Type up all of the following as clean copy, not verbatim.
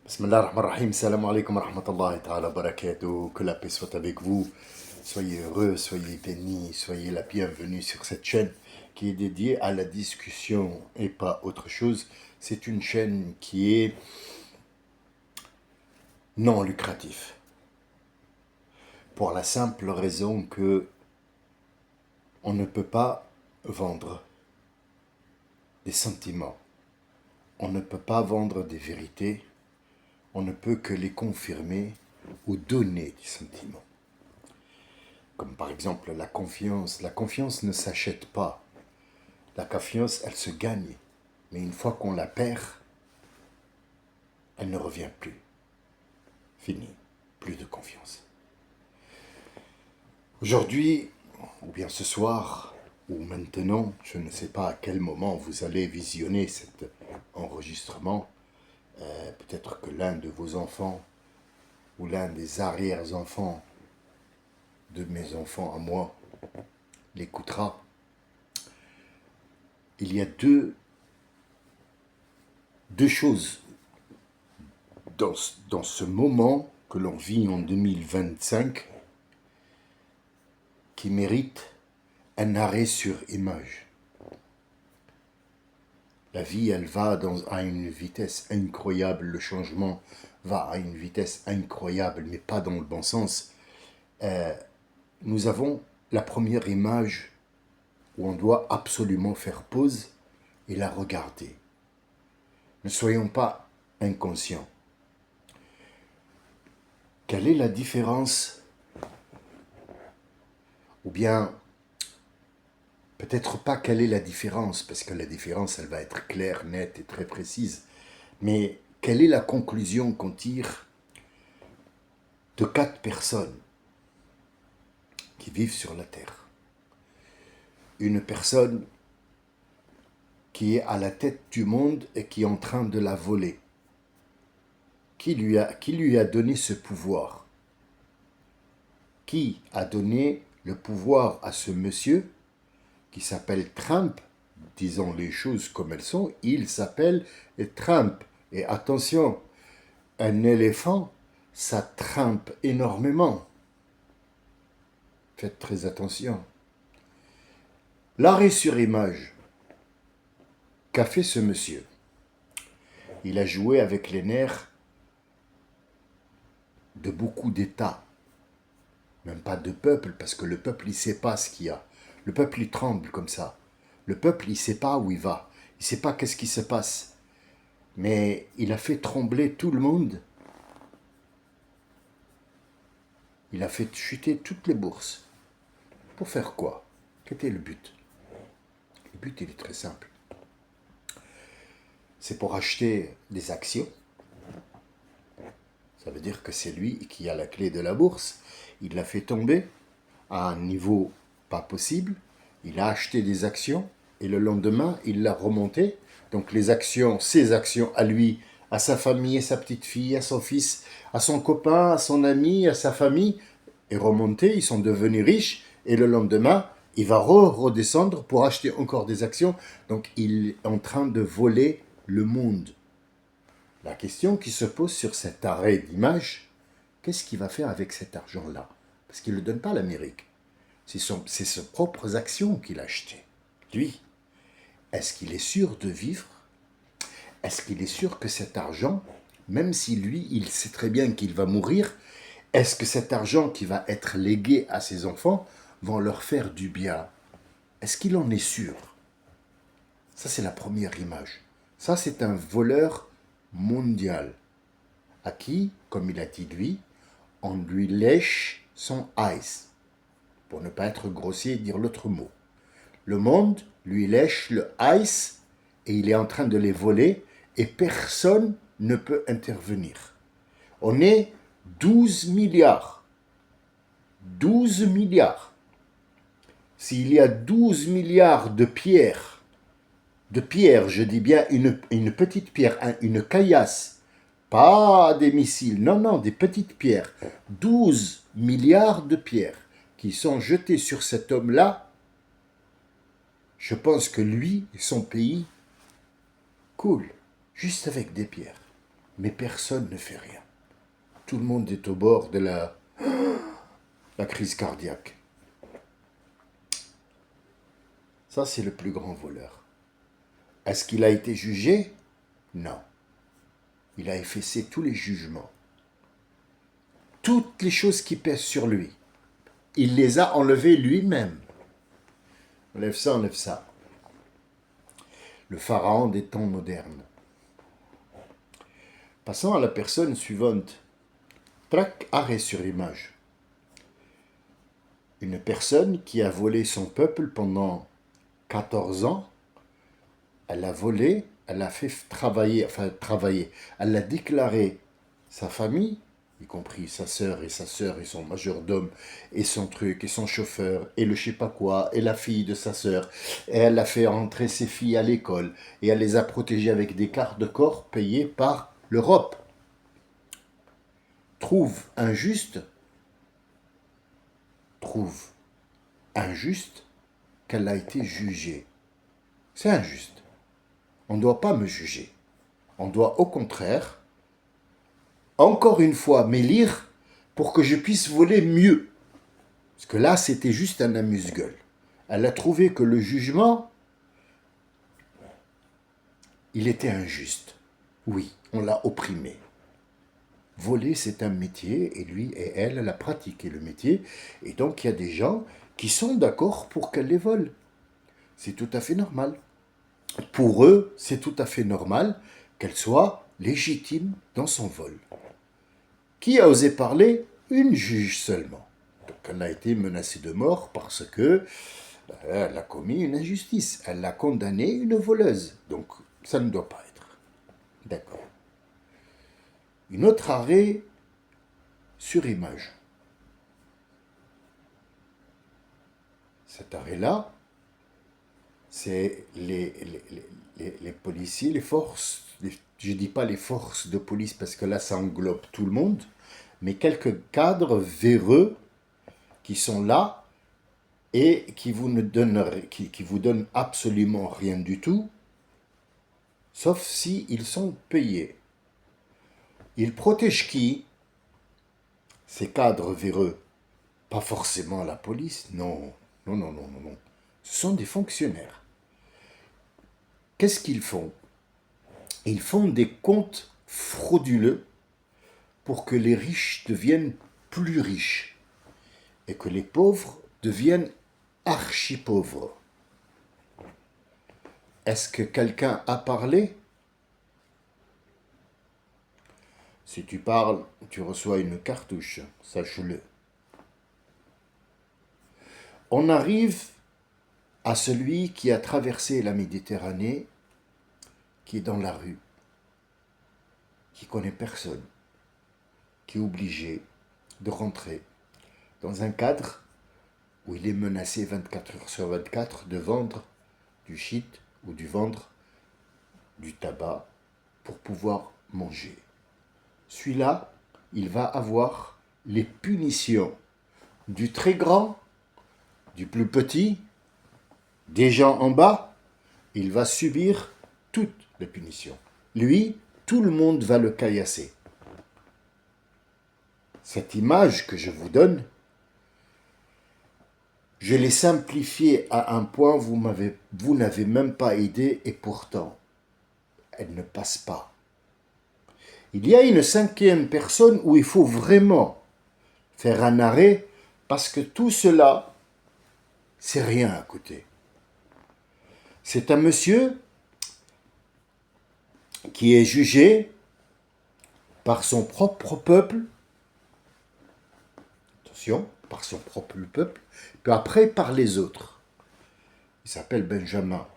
Bismillah ar-Rahman ar-Rahim, salam alaikum wa rahmatullahi ta'ala wa barakatuh, que la paix soit avec vous, soyez heureux, soyez bénis, soyez la bienvenue sur cette chaîne qui est dédiée à la discussion et pas autre chose. C'est une chaîne qui est non lucrative, pour la simple raison que on ne peut pas vendre des sentiments, on ne peut pas vendre des vérités, on ne peut que les confirmer ou donner des sentiments. Comme par exemple la confiance. La confiance ne s'achète pas. La confiance, elle se gagne. Mais une fois qu'on la perd, elle ne revient plus. Fini. Plus de confiance. Aujourd'hui, ou bien ce soir, ou maintenant, je ne sais pas à quel moment vous allez visionner cet enregistrement. Peut-être que l'un de vos enfants ou l'un des arrière-enfants de mes enfants à moi l'écoutera. Il y a deux choses dans ce moment que l'on vit en 2025 qui méritent un arrêt sur image. La vie, elle va à une vitesse incroyable, le changement va à une vitesse incroyable, mais pas dans le bon sens. Nous avons la première image où on doit absolument faire pause et la regarder. Ne soyons pas inconscients. Quelle est la différence? Ou bien, peut-être pas quelle est la différence, parce que la différence, elle va être claire, nette et très précise. Mais quelle est la conclusion qu'on tire de 4 personnes qui vivent sur la Terre? Une personne qui est à la tête du monde et qui est en train de la voler. Qui lui a donné ce pouvoir? Qui a donné le pouvoir à ce monsieur qui s'appelle Trump? Disons les choses comme elles sont, il s'appelle Trump. Et attention, un éléphant, ça trimpe énormément. Faites très attention. L'arrêt sur image qu'a fait ce monsieur, il a joué avec les nerfs de beaucoup d'États, même pas de peuple, parce que le peuple, il ne sait pas ce qu'il y a. Le peuple, il tremble comme ça. Le peuple, il ne sait pas où il va. Il ne sait pas qu'est-ce qui se passe. Mais il a fait trembler tout le monde. Il a fait chuter toutes les bourses. Pour faire quoi? Quel était le but? Le but, il est très simple. C'est pour acheter des actions. Ça veut dire que c'est lui qui a la clé de la bourse. Il l'a fait tomber à un niveau pas possible. Il a acheté des actions et le lendemain, il l'a remonté. Donc les actions, ses actions à lui, à sa famille, à sa petite fille, à son fils, à son copain, à son ami, à sa famille, est remonté. Ils sont devenus riches et le lendemain, il va redescendre pour acheter encore des actions. Donc il est en train de voler le monde. La question qui se pose sur cet arrêt d'image, qu'est-ce qu'il va faire avec cet argent-là? Parce qu'il ne le donne pas à l'Amérique. C'est ses propres actions qu'il a achetées. Lui, est-ce qu'il est sûr de vivre? Est-ce qu'il est sûr que cet argent, même si lui, il sait très bien qu'il va mourir, est-ce que cet argent qui va être légué à ses enfants va leur faire du bien? Est-ce qu'il en est sûr? Ça, c'est la première image. Ça, c'est un voleur mondial à qui, comme il a dit lui, on lui lèche son ice, pour ne pas être grossier et dire l'autre mot. Le monde lui lèche le ice et il est en train de les voler et personne ne peut intervenir. On est 12 milliards. 12 milliards. S'il y a 12 milliards de pierres, je dis bien une petite pierre, une caillasse, pas des missiles, non, des petites pierres. 12 milliards de pierres qui sont jetées sur cet homme-là. Je pense que lui et son pays coulent juste avec des pierres. mais personne ne fait rien. Tout le monde est au bord de la crise cardiaque. Ça, c'est le plus grand voleur. Est-ce qu'il a été jugé? Non. Il a effacé tous les jugements. Toutes les choses qui pèsent sur lui. Il les a enlevées lui-même. Enlève ça, enlève ça. Le pharaon des temps modernes. Passons à la personne suivante. Trac, arrêt sur image. Une personne qui a volé son peuple pendant 14 ans, elle a volé, elle a fait travailler, elle a déclaré sa famille, y compris sa sœur et son majordome et son truc et son chauffeur et le je sais pas quoi et la fille de sa sœur, et elle a fait rentrer ses filles à l'école et elle les a protégées avec des cartes de corps payées par l'Europe. Trouve injuste qu'elle a été jugée. C'est injuste. On ne doit pas me juger. On doit au contraire, encore une fois, m'élire pour que je puisse voler mieux. Parce que là, c'était juste un amuse-gueule. Elle a trouvé que le jugement, il était injuste. Oui, on l'a opprimé. Voler, c'est un métier, et lui et elle a pratiqué le métier. Et donc, il y a des gens qui sont d'accord pour qu'elle les vole. C'est tout à fait normal. Pour eux, c'est tout à fait normal qu'elle soit légitime dans son vol. Qui a osé parler? Une juge seulement. Donc, elle a été menacée de mort parce que elle a commis une injustice. Elle a condamné une voleuse. Donc, ça ne doit pas être. D'accord. Une autre arrêt sur image. Cet arrêt-là, c'est les policiers, les forces, je ne dis pas les forces de police parce que là ça englobe tout le monde, mais quelques cadres véreux qui sont là et qui vous donnent absolument rien du tout, sauf si ils sont payés. Ils protègent qui? Ces cadres véreux. Pas forcément la police, non. Non. Ce sont des fonctionnaires. Qu'est-ce qu'ils font? Ils font des comptes frauduleux pour que les riches deviennent plus riches et que les pauvres deviennent archi-pauvres. Est-ce que quelqu'un a parlé? Si tu parles, tu reçois une cartouche, sache-le. On arrive à celui qui a traversé la Méditerranée, qui est dans la rue, qui connaît personne, qui est obligé de rentrer dans un cadre où il est menacé 24 heures sur 24 de vendre du shit ou de vendre du tabac pour pouvoir manger. Celui-là, il va avoir les punitions du très grand, du plus petit, des gens en bas. Il va subir toutes les punitions. Lui, tout le monde va le caillasser. Cette image que je vous donne, je l'ai simplifiée à un point, vous n'avez même pas aidé et pourtant, elle ne passe pas. Il y a une cinquième personne où il faut vraiment faire un arrêt parce que tout cela, c'est rien à côté. C'est un monsieur qui est jugé par son propre peuple, attention, par son propre peuple, puis après par les autres. Il s'appelle Benjamin.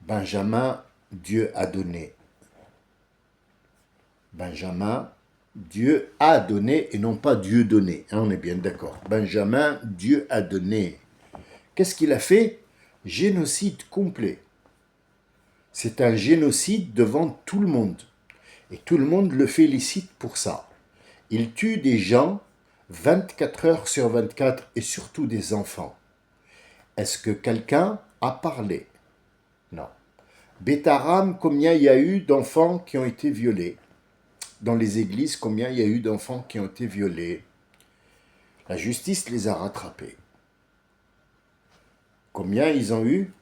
Benjamin, Dieu a donné. Benjamin, Dieu a donné et non pas Dieu donné. Hein, on est bien d'accord. Benjamin, Dieu a donné. Qu'est-ce qu'il a fait? Génocide complet. C'est un génocide devant tout le monde. Et tout le monde le félicite pour ça. Il tue des gens 24 heures sur 24 et surtout des enfants. Est-ce que quelqu'un a parlé? Non. Bétaram, combien il y a eu d'enfants qui ont été violés? Dans les églises, combien il y a eu d'enfants qui ont été violés? La justice les a rattrapés. Combien ils ont eu?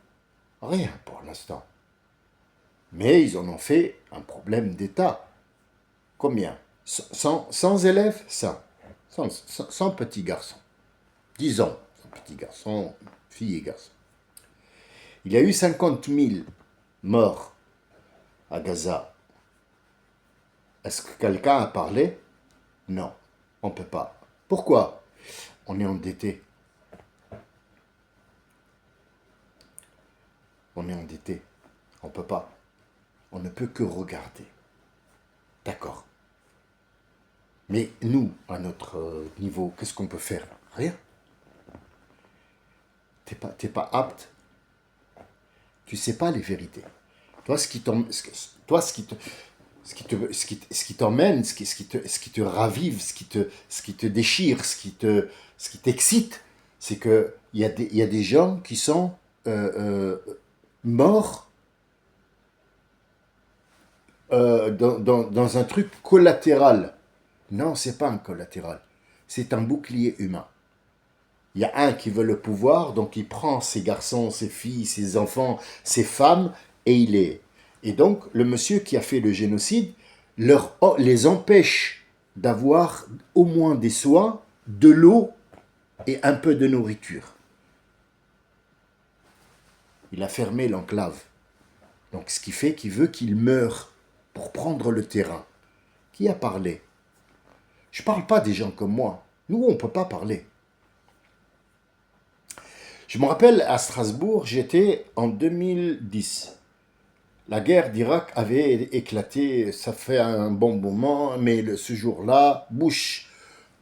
Rien pour l'instant. Mais ils en ont fait un problème d'État. Combien? 100 élèves? 100. 100 petits garçons. Disons, petits garçons, filles et garçons. Il y a eu 50 000 morts à Gaza. Est-ce que quelqu'un a parlé? Non, on ne peut pas. Pourquoi? On est endetté. On est endetté. On ne peut pas. On ne peut que regarder. D'accord. Mais nous, à notre niveau, qu'est-ce qu'on peut faire? Rien. T'es pas apte. Tu sais pas les vérités. Toi, ce qui t'emmène, ce qui te ravive, ce qui te déchire, ce qui t'excite, c'est que il y a des gens qui sont morts dans un truc collatéral. Non, c'est pas un collatéral. C'est un bouclier humain. Il y a un qui veut le pouvoir, donc il prend ses garçons, ses filles, ses enfants, ses femmes, et il est. Et donc, le monsieur qui a fait le génocide les empêche d'avoir au moins des soins, de l'eau et un peu de nourriture. Il a fermé l'enclave. Donc, ce qui fait qu'il veut qu'il meure pour prendre le terrain. Qui a parlé? Je ne parle pas des gens comme moi. Nous, on ne peut pas parler. Je me rappelle à Strasbourg, j'étais en 2010. La guerre d'Irak avait éclaté, ça fait un bon moment, mais ce jour-là, Bush,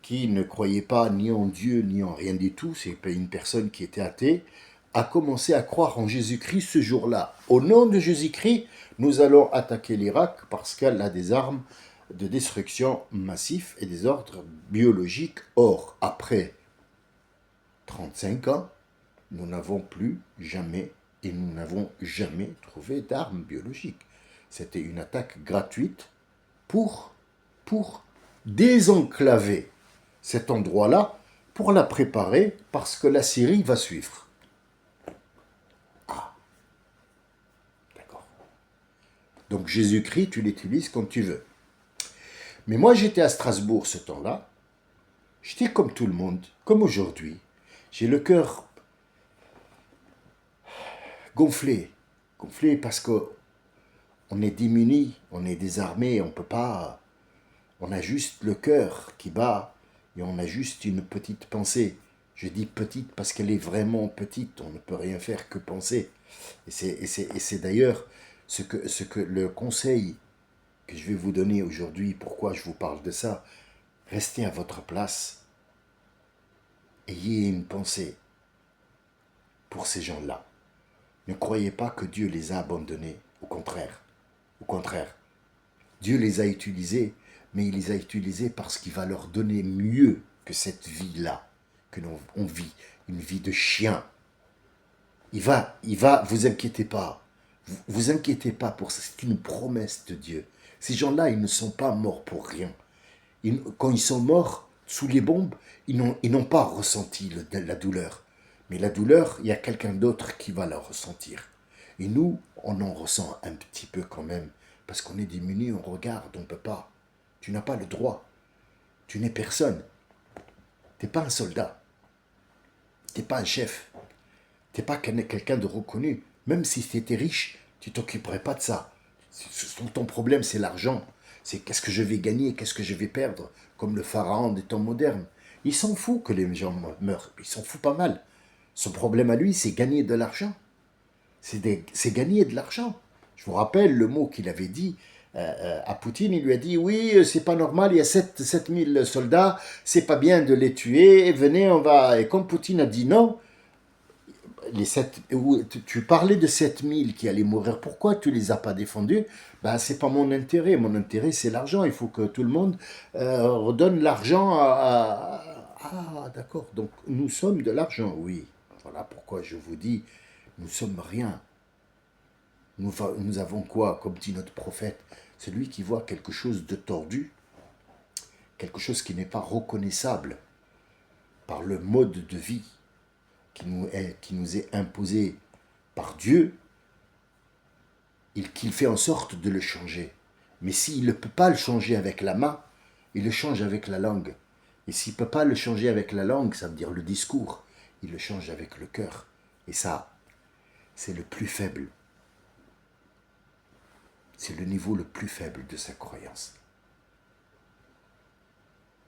qui ne croyait pas ni en Dieu ni en rien du tout, c'est une personne qui était athée, a commencé à croire en Jésus-Christ ce jour-là. Au nom de Jésus-Christ, nous allons attaquer l'Irak parce qu'elle a des armes de destruction massive et des ordres biologiques. Or, après 35 ans, nous n'avons plus jamais et nous n'avons jamais trouvé d'armes biologiques. C'était une attaque gratuite pour désenclaver cet endroit-là, pour la préparer parce que la Syrie va suivre. Ah, d'accord. Donc Jésus-Christ, tu l'utilises comme tu veux. Mais moi, j'étais à Strasbourg ce temps-là. J'étais comme tout le monde, comme aujourd'hui. J'ai le cœur gonflé. Gonflé parce que on est démunis, on est désarmés, on peut pas. On a juste le cœur qui bat et on a juste une petite pensée. Je dis petite parce qu'elle est vraiment petite, on ne peut rien faire que penser. Et c'est d'ailleurs ce que le conseil que je vais vous donner aujourd'hui, pourquoi je vous parle de ça. Restez à votre place, ayez une pensée pour ces gens-là. Ne croyez pas que Dieu les a abandonnés, au contraire. Au contraire, Dieu les a utilisés, mais il les a utilisés parce qu'il va leur donner mieux que cette vie-là, que l'on vit, une vie de chien. Vous inquiétez pas. Vous inquiétez pas pour ça, c'est une promesse de Dieu. Ces gens-là, ils ne sont pas morts pour rien. Quand ils sont morts sous les bombes, ils n'ont pas ressenti la douleur. Mais la douleur, il y a quelqu'un d'autre qui va la ressentir. Et nous, on en ressent un petit peu quand même. Parce qu'on est démunis, on regarde, on ne peut pas. Tu n'as pas le droit. Tu n'es personne. Tu n'es pas un soldat. Tu n'es pas un chef. Tu n'es pas quelqu'un de reconnu. Même si tu étais riche, tu ne t'occuperais pas de ça. Ton problème, c'est l'argent. C'est qu'est-ce que je vais gagner, qu'est-ce que je vais perdre. Comme le pharaon des temps modernes. Il s'en fout que les gens meurent. Il s'en fout pas mal. Son problème à lui, c'est gagner de l'argent. C'est gagner de l'argent. Je vous rappelle le mot qu'il avait dit à Poutine. Il lui a dit, oui, c'est pas normal, il y a 7000 soldats, c'est pas bien de les tuer, venez, on va... Et comme Poutine a dit non, tu parlais de 7000 qui allaient mourir, pourquoi tu les as pas défendus? Ben, c'est pas mon intérêt c'est l'argent, il faut que tout le monde redonne l'argent Ah, d'accord, donc nous sommes de l'argent, oui. Voilà pourquoi je vous dis, nous sommes rien. Nous avons quoi, comme dit notre prophète? Celui qui voit quelque chose de tordu, quelque chose qui n'est pas reconnaissable par le mode de vie qui nous est imposé par Dieu, qu'il fait en sorte de le changer. Mais s'il ne peut pas le changer avec la main, il le change avec la langue. Et s'il ne peut pas le changer avec la langue, ça veut dire le discours, il le change avec le cœur. Et ça, c'est le plus faible. C'est le niveau le plus faible de sa croyance.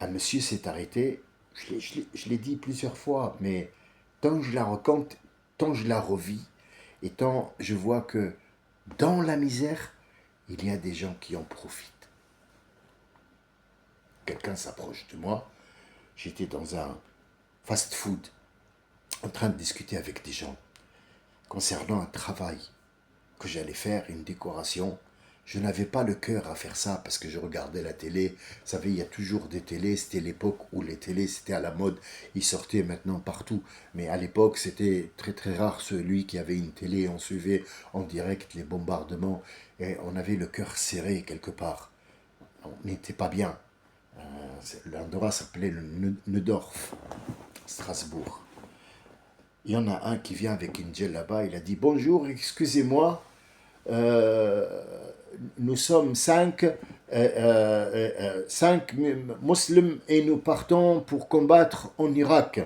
Un monsieur s'est arrêté, je l'ai dit plusieurs fois, mais tant je la raconte, tant je la revis, et tant je vois que dans la misère, il y a des gens qui en profitent. Quelqu'un s'approche de moi, j'étais dans un fast-food, en train de discuter avec des gens concernant un travail que j'allais faire, une décoration. Je n'avais pas le cœur à faire ça parce que je regardais la télé. Vous savez, il y a toujours des télés. C'était l'époque où les télés, c'était à la mode. Ils sortaient maintenant partout. Mais à l'époque, c'était très très rare celui qui avait une télé. On suivait en direct les bombardements et on avait le cœur serré quelque part. On n'était pas bien. L'endroit s'appelait le Neudorf, Strasbourg. Il y en a un qui vient avec une gel là-bas. Il a dit « Bonjour, excusez-moi. Nous sommes cinq musulmans et nous partons pour combattre en Irak.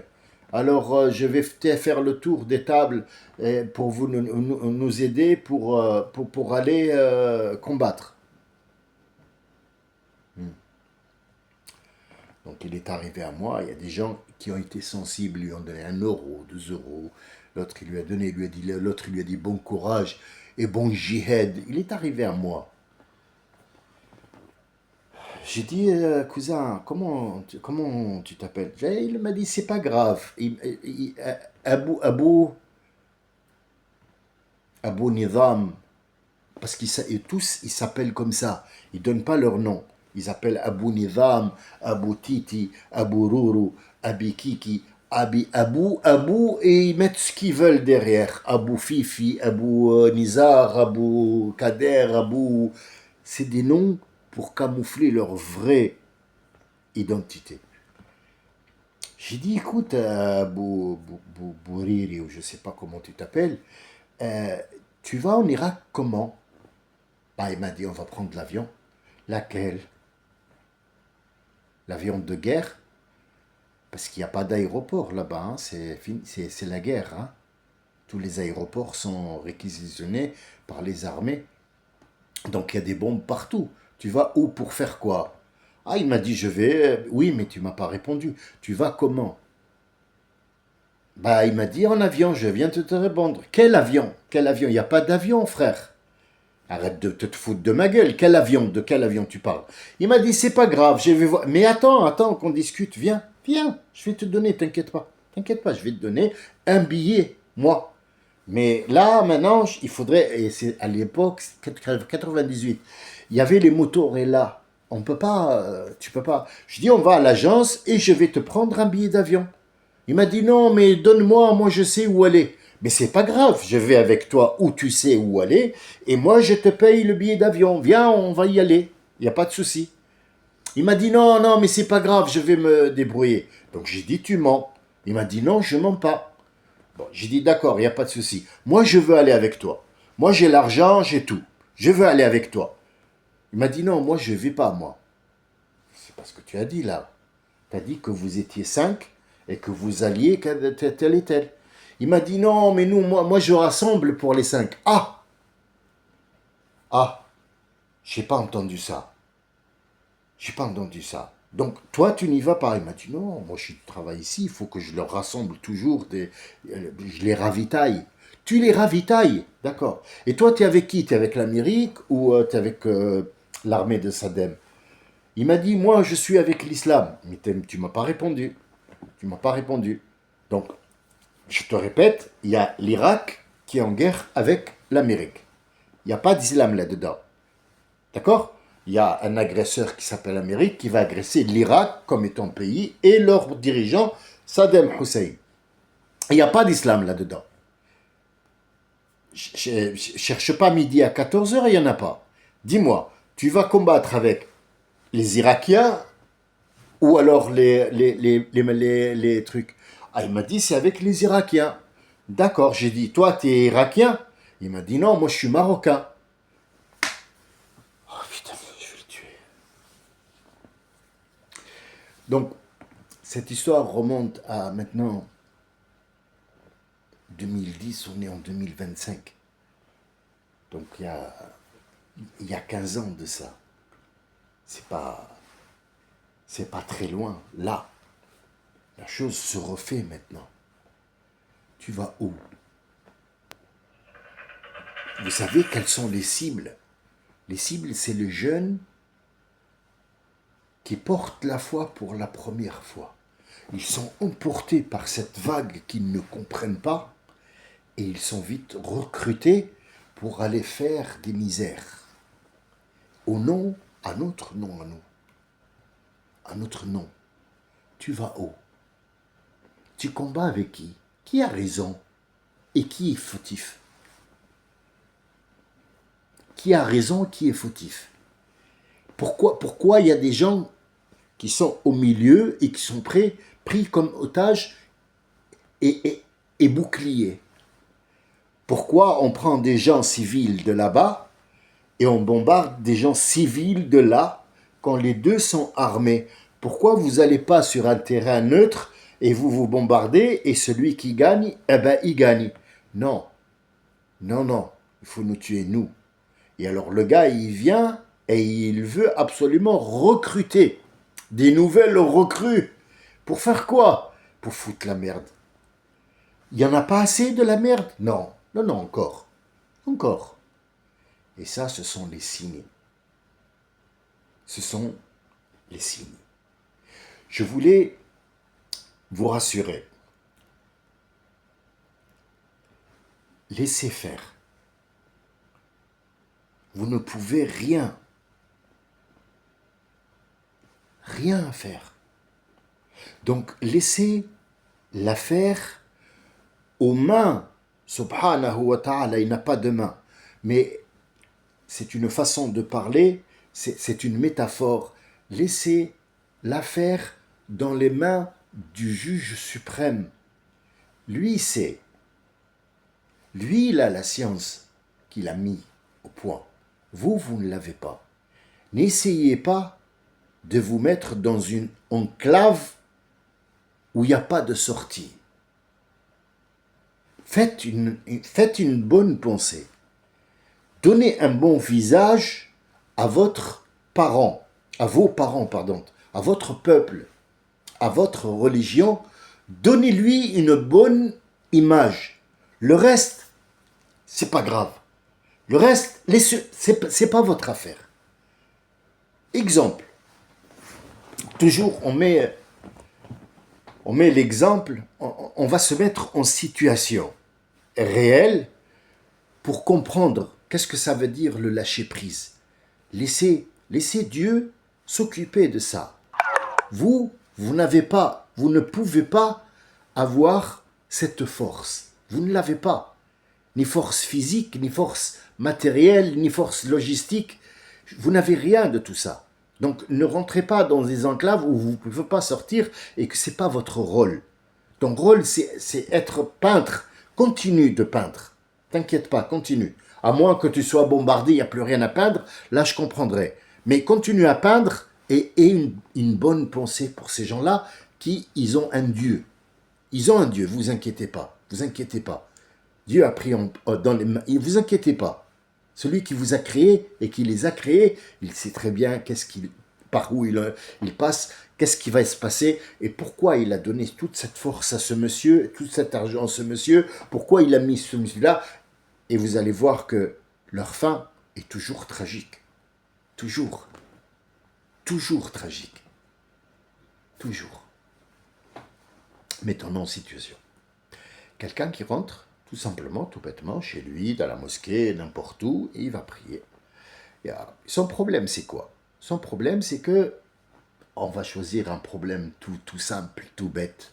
Alors je vais faire le tour des tables pour vous nous aider pour aller combattre. » Donc il est arrivé à moi, il y a des gens qui ont été sensibles, lui ont donné 1 euro, 2 euros, l'autre il lui a donné, l'autre il lui a dit bon courage et bon jihad. Il est arrivé à moi. J'ai dit cousin, comment tu t'appelles? Il m'a dit c'est pas grave. Abu Nizam, parce qu'ils tous ils s'appellent comme ça, ils donnent pas leur nom. Ils appellent Abu Nizam, Abu Titi, Abu Ruru, Abi Kiki, Abu, et ils mettent ce qu'ils veulent derrière. Abu Fifi, Abu Nizar, Abu Kader, Abu... C'est des noms pour camoufler leur vraie identité. J'ai dit, écoute, Bouriri, ou je sais pas comment tu t'appelles, tu vas en Irak comment? Bah, il m'a dit, on va prendre l'avion. Laquelle? L'avion de guerre? Parce qu'il n'y a pas d'aéroport là-bas, hein. C'est la guerre. Hein. Tous les aéroports sont réquisitionnés par les armées. Donc il y a des bombes partout. Tu vas où pour faire quoi? Ah, il m'a dit, je vais... Oui, mais tu m'as pas répondu. Tu vas comment? Bah, il m'a dit, en avion, je viens de te répondre. Quel avion? Quel avion? Il n'y a pas d'avion, frère. Arrête de te foutre de ma gueule. Quel avion? De quel avion tu parles? Il m'a dit, c'est pas grave, je vais voir. Mais attends qu'on discute. Viens, je vais te donner, t'inquiète pas. T'inquiète pas, je vais te donner un billet, moi. Mais là, maintenant, il faudrait, et c'est à l'époque, 98, il y avait les motos et là. On peut pas, tu peux pas. Je dis, on va à l'agence et je vais te prendre un billet d'avion. Il m'a dit, non, mais donne-moi, moi je sais où aller. Mais c'est pas grave, je vais avec toi où tu sais où aller et moi je te paye le billet d'avion. Viens, on va y aller. Il n'y a pas de souci. Il m'a dit, non, mais c'est pas grave, je vais me débrouiller. Donc j'ai dit, tu mens. Il m'a dit, non, je mens pas. Bon, j'ai dit, d'accord, il n'y a pas de souci. Moi, je veux aller avec toi. Moi, j'ai l'argent, j'ai tout. Je veux aller avec toi. Il m'a dit, non, moi, je ne vais pas, moi. C'est pas ce que tu as dit, là. Tu as dit que vous étiez 5 et que vous alliez tel et tel. Il m'a dit, non, mais nous, moi je rassemble pour les 5. Ah, j'ai pas entendu ça. J'ai pas entendu ça. Donc, toi, tu n'y vas pas. Il m'a dit, non, moi, je travaille ici, il faut que je leur rassemble toujours je les ravitaille. Tu les ravitailles, d'accord. Et toi, tu es avec qui? Tu es avec l'Amérique ou tu es avec l'armée de Saddam? Il m'a dit, moi, je suis avec l'islam. Mais tu m'as pas répondu. Tu m'as pas répondu. Donc, je te répète, il y a l'Irak qui est en guerre avec l'Amérique. Il n'y a pas d'islam là-dedans. D'accord? Il y a un agresseur qui s'appelle l'Amérique qui va agresser l'Irak comme étant pays et leur dirigeant Saddam Hussein. Il n'y a pas d'islam là-dedans. Cherche pas midi à 14 heures, il n'y en a pas. Dis-moi, tu vas combattre avec les Irakiens ou alors les trucs. Ah, il m'a dit, c'est avec les Irakiens. D'accord, j'ai dit, toi, tu es Irakien? Il m'a dit, non, moi, je suis Marocain. Oh putain, je vais le tuer. Donc, cette histoire remonte à maintenant 2010, on est en 2025. Donc, il y a 15 ans de ça. C'est pas, c'est pas très loin. Là, la chose se refait maintenant. Tu vas où? Vous savez quelles sont les cibles? Les cibles, c'est le jeune qui porte la foi pour la première fois. Ils sont emportés par cette vague qu'ils ne comprennent pas et ils sont vite recrutés pour aller faire des misères. Au nom, à notre nom à nous. À notre nom. Tu vas où? Tu combats avec qui? Qui a raison? Et qui est fautif? Qui a raison? Qui est fautif? Pourquoi il y a des gens qui sont au milieu et qui sont pris comme otages et boucliers? Pourquoi on prend des gens civils de là-bas et on bombarde des gens civils de là quand les deux sont armés? Pourquoi vous n'allez pas sur un terrain neutre et vous vous bombardez et celui qui gagne, eh ben il gagne? Non, non, non, il faut nous tuer nous. Et alors le gars, il vient et il veut absolument recruter des nouvelles recrues. Pour faire quoi? Pour foutre la merde. Il n'y en a pas assez de la merde? Non, non, non, encore. Encore. Et ça, ce sont les signes. Ce sont les signes. Je voulais vous rassurer. Laissez faire. Vous ne pouvez rien faire. Donc laissez l'affaire aux mains. Subhanahu wa ta'ala, il n'a pas de main. Mais c'est une façon de parler, c'est une métaphore. Laissez l'affaire dans les mains du juge suprême. Lui, c'est. Lui, il a la science qu'il a mis au point. Vous, vous ne l'avez pas. N'essayez pas de vous mettre dans une enclave où il n'y a pas de sortie. Faites une bonne pensée. Donnez un bon visage à votre parent, à vos parents, pardon, à votre peuple, à votre religion. Donnez-lui une bonne image. Le reste, c'est pas grave. Le reste, c'est pas votre affaire. Exemple. Toujours, on met l'exemple, on va se mettre en situation réelle pour comprendre qu'est-ce que ça veut dire le lâcher-prise. Laissez Dieu s'occuper de ça. Vous ne pouvez pas avoir cette force. Vous ne l'avez pas. Ni force physique, ni force matérielle, ni force logistique. Vous n'avez rien de tout ça. Donc ne rentrez pas dans des enclaves où vous ne pouvez pas sortir et que ce n'est pas votre rôle. Ton rôle, c'est être peintre. Continue de peindre. T'inquiète pas, continue. À moins que tu sois bombardé, il n'y a plus rien à peindre, là je comprendrai. Mais continue à peindre et une bonne pensée pour ces gens-là ils ont un Dieu. Ils ont un Dieu, vous inquiétez pas. Vous inquiétez pas. Dieu a pris dans les mains. Et vous inquiétez pas. Celui qui vous a créé et qui les a créés, il sait très bien par où il passe, qu'est-ce qui va se passer et pourquoi il a donné toute cette force à ce monsieur, tout cet argent à ce monsieur, pourquoi il a mis ce monsieur-là. Et vous allez voir que leur fin est toujours tragique. Toujours. Toujours tragique. Toujours. Mettons-nous en situation. Quelqu'un qui rentre, tout simplement, tout bêtement, chez lui, dans la mosquée, n'importe où, et il va prier. Son problème, c'est quoi? Son problème, c'est que on va choisir un problème tout simple, tout bête.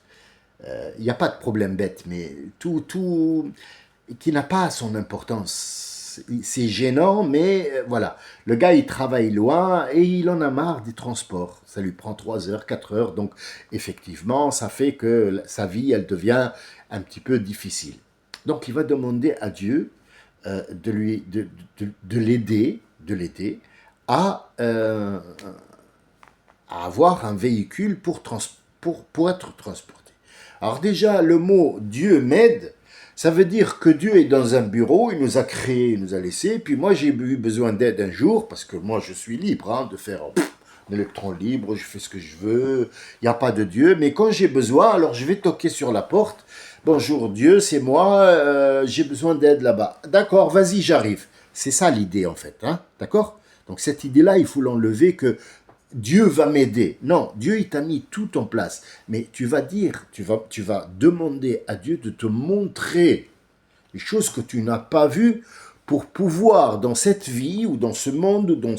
Il n'y a pas de problème bête, mais tout qui n'a pas son importance. C'est gênant, mais voilà. Le gars, il travaille loin et il en a marre des transports. Ça lui prend 3 heures, 4 heures. Donc, effectivement, ça fait que sa vie, elle devient un petit peu difficile. Donc, il va demander à Dieu de l'aider à avoir un véhicule pour être transporté. Alors déjà, le mot Dieu m'aide, ça veut dire que Dieu est dans un bureau, il nous a créé, il nous a laissé, puis moi j'ai eu besoin d'aide un jour, parce que moi je suis libre de faire un électron libre, je fais ce que je veux, il n'y a pas de Dieu, mais quand j'ai besoin, alors je vais toquer sur la porte, bonjour Dieu, c'est moi, j'ai besoin d'aide là-bas. D'accord, vas-y, j'arrive. C'est ça l'idée en fait, hein, d'accord. Donc cette idée-là, il faut l'enlever que Dieu va m'aider. Non, Dieu, il t'a mis tout en place. Mais tu vas dire, tu vas demander à Dieu de te montrer les choses que tu n'as pas vues pour pouvoir, dans cette vie ou dans ce monde, dans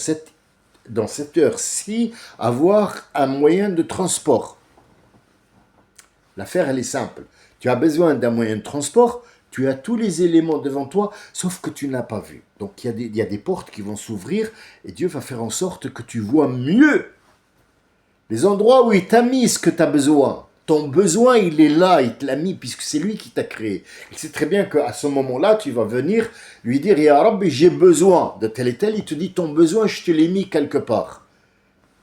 cette heure-ci, avoir un moyen de transport. L'affaire, elle est simple. Tu as besoin d'un moyen de transport, tu as tous les éléments devant toi, sauf que tu n'as pas vu. Donc il y a des portes qui vont s'ouvrir et Dieu va faire en sorte que tu vois mieux les endroits où il t'a mis ce que tu as besoin. Ton besoin, il est là, il te l'a mis puisque c'est lui qui t'a créé. Il sait très bien qu'à ce moment-là, tu vas venir lui dire, Ya Rabbi, j'ai besoin de tel et tel. Il te dit, ton besoin, je te l'ai mis quelque part.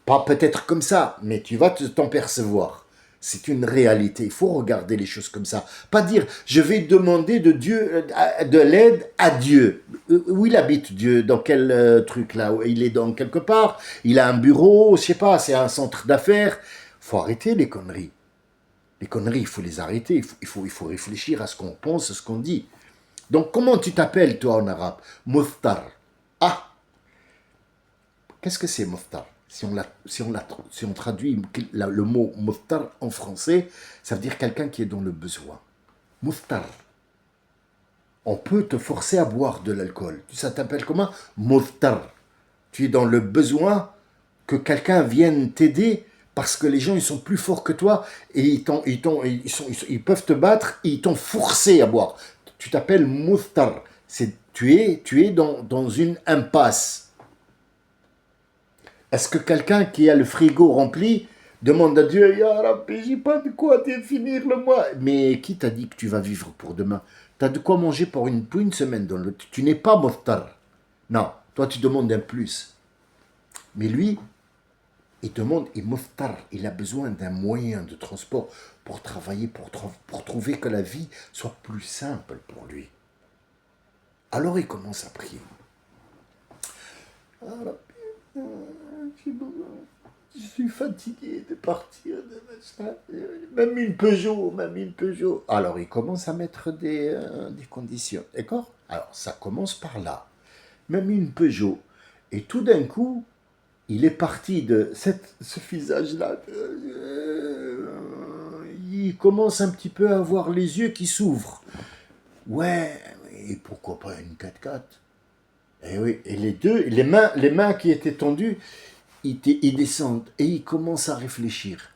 Pas peut-être comme ça, mais tu vas t'en percevoir. C'est une réalité. Il faut regarder les choses comme ça. Pas dire, je vais demander de Dieu, de l'aide à Dieu. Où il habite Dieu? Dans quel truc là? Il est dans quelque part? Il a un bureau? Je sais pas, c'est un centre d'affaires? Faut arrêter les conneries. Les conneries, il faut les arrêter. Il faut réfléchir à ce qu'on pense, à ce qu'on dit. Donc, comment tu t'appelles, toi, en arabe? Muftar. Ah, qu'est-ce que c'est Muftar? Si on traduit le mot Muftar en français, ça veut dire quelqu'un qui est dans le besoin. Muftar. On peut te forcer à boire de l'alcool. Ça t'appelle comment? Muftar. Tu es dans le besoin que quelqu'un vienne t'aider parce que les gens ils sont plus forts que toi et ils peuvent te battre et ils t'ont forcé à boire. Tu t'appelles Muftar. Tu es dans une impasse. Est-ce que quelqu'un qui a le frigo rempli demande à Dieu, Ya Rabbi, j'ai pas de quoi finir le mois? Mais qui t'a dit que tu vas vivre pour demain? Tu as de quoi manger pour une semaine. Tu n'es pas moftar. Non, toi tu demandes un plus. Mais lui, il demande, il moftar. Il a besoin d'un moyen de transport pour travailler, pour trouver que la vie soit plus simple pour lui. Alors il commence à prier. Ah, je suis fatigué de partir de machin. Même une Peugeot, même une Peugeot. Alors, il commence à mettre des conditions. D'accord? Alors, ça commence par là. Même une Peugeot. Et tout d'un coup, il est parti de ce visage-là. Il commence un petit peu à avoir les yeux qui s'ouvrent. Ouais, et pourquoi pas une 4x4? Et oui, et les mains qui étaient tendues, ils descendent et ils commencent à réfléchir.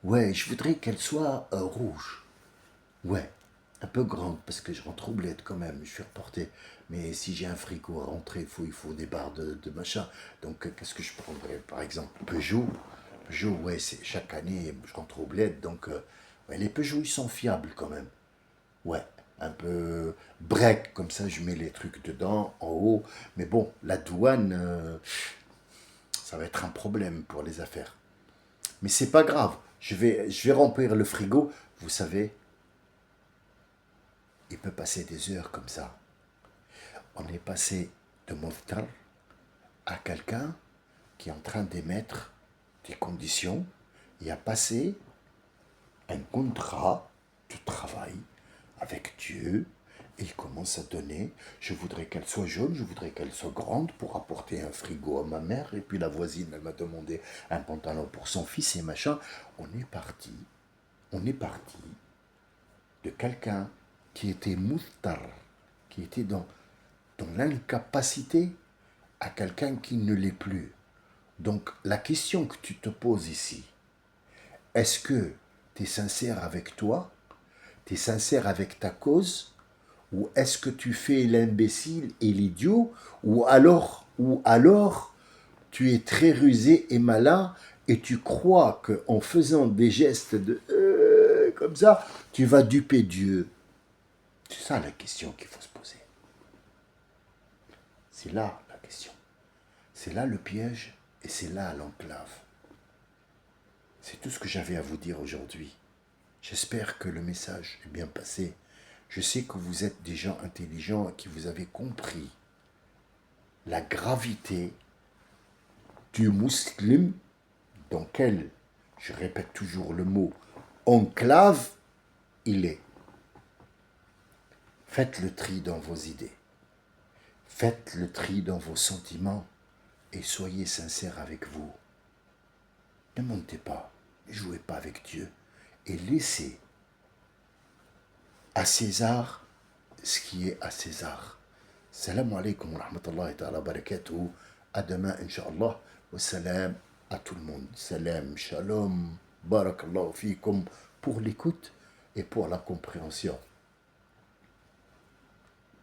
Ouais, je voudrais qu'elle soit rouge. Ouais, un peu grande parce que je rentre au bled quand même, je suis reporté. Mais si j'ai un frigo à rentrer, il faut des barres de machin. Donc qu'est-ce que je prendrais? Par exemple, Peugeot. Peugeot, ouais, c'est chaque année, je rentre au bled. Donc ouais, les Peugeot, ils sont fiables quand même. Ouais, un peu break, comme ça je mets les trucs dedans, en haut. Mais bon, la douane, ça va être un problème pour les affaires. Mais c'est pas grave, je vais remplir le frigo. Vous savez, il peut passer des heures comme ça. On est passé de Moftar à quelqu'un qui est en train d'émettre des conditions et a passé un contrat de travail avec Dieu. Et il commence à donner, je voudrais qu'elle soit jaune, je voudrais qu'elle soit grande pour apporter un frigo à ma mère. Et puis la voisine, elle m'a demandé un pantalon pour son fils et machin. On est parti de quelqu'un qui était moustar, qui était dans l'incapacité, à quelqu'un qui ne l'est plus. Donc la question que tu te poses ici, est-ce que tu es sincère avec toi, tu es sincère avec ta cause, ou est-ce que tu fais l'imbécile et l'idiot, ou alors tu es très rusé et malin et tu crois qu'en faisant des gestes comme ça, tu vas duper Dieu. C'est ça la question qu'il faut se poser. C'est là la question. C'est là le piège et c'est là l'enclave. C'est tout ce que j'avais à vous dire aujourd'hui. J'espère que le message est bien passé. Je sais que vous êtes des gens intelligents et que vous avez compris la gravité du musulman dans lequel, je répète toujours le mot, enclave, il est. Faites le tri dans vos idées. Faites le tri dans vos sentiments et soyez sincères avec vous. Ne montez pas, ne jouez pas avec Dieu et laissez à César ce qui est à César. Salam alaikum wa rahmatullahi ta'ala barakatuhu. À demain, Inch'Allah. Wa salam à tout le monde. Salam, shalom, barakallahu fikum pour l'écoute et pour la compréhension.